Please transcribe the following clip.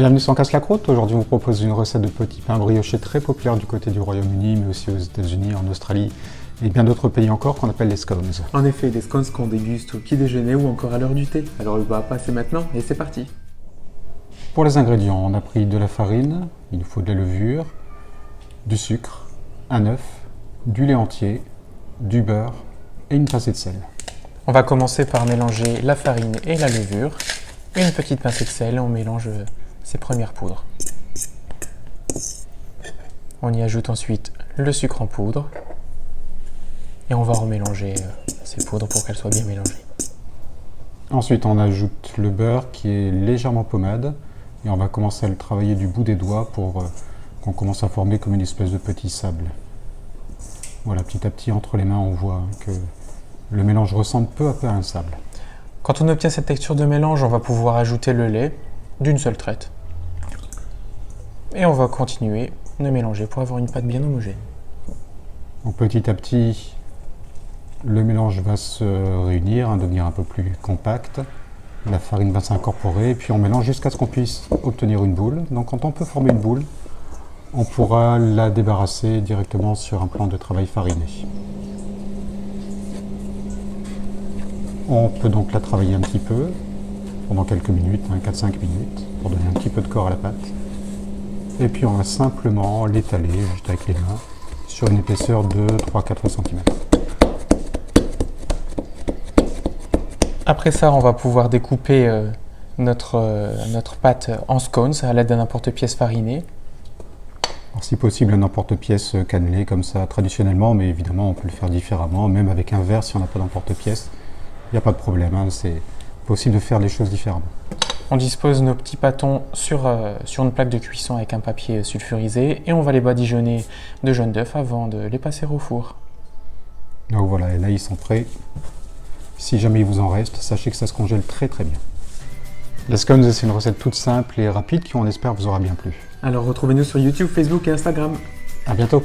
Bienvenue sur Casse-la-Croûte. Aujourd'hui, on vous propose une recette de petits pains briochés très populaire du côté du Royaume-Uni, mais aussi aux États-Unis, en Australie et bien d'autres pays encore qu'on appelle les scones. En effet, des scones qu'on déguste au petit déjeuner ou encore à l'heure du thé. Alors le va passer maintenant et c'est parti. Pour les ingrédients, on a pris de la farine, il nous faut de la levure, du sucre, un œuf, du lait entier, du beurre et une pincée de sel. On va commencer par mélanger la farine et la levure. Une petite pincée de sel, on mélange ces premières poudres. On y ajoute ensuite le sucre en poudre. Et on va remélanger ces poudres pour qu'elles soient bien mélangées. Ensuite, on ajoute le beurre qui est légèrement pommade et on va commencer à le travailler du bout des doigts pour qu'on commence à former comme une espèce de petit sable. Voilà, petit à petit, entre les mains, on voit que le mélange ressemble peu à peu à un sable. Quand on obtient cette texture de mélange, on va pouvoir ajouter le lait d'une seule traite. Et on va continuer de mélanger pour avoir une pâte bien homogène. Donc petit à petit, le mélange va se réunir, devenir un peu plus compact. La farine va s'incorporer et puis on mélange jusqu'à ce qu'on puisse obtenir une boule. Donc quand on peut former une boule, on pourra la débarrasser directement sur un plan de travail fariné. On peut donc la travailler un petit peu, pendant quelques minutes, 4-5 minutes, pour donner un petit peu de corps à la pâte. Et puis on va simplement l'étaler, juste avec les mains, sur une épaisseur de 3-4 cm. Après ça, on va pouvoir découper notre pâte en scones à l'aide d'un emporte-pièce fariné. Alors, si possible, un emporte-pièce cannelé comme ça traditionnellement, mais évidemment on peut le faire différemment, même avec un verre si on n'a pas d'emporte-pièce. Il n'y a pas de problème, c'est possible de faire les choses différemment. On dispose nos petits pâtons sur une plaque de cuisson avec un papier sulfurisé et on va les badigeonner de jaune d'œuf avant de les passer au four. Donc voilà, et là ils sont prêts. Si jamais il vous en reste, sachez que ça se congèle très très bien. Les scones, c'est une recette toute simple et rapide qui, on espère, vous aura bien plu. Alors retrouvez-nous sur YouTube, Facebook et Instagram. À bientôt!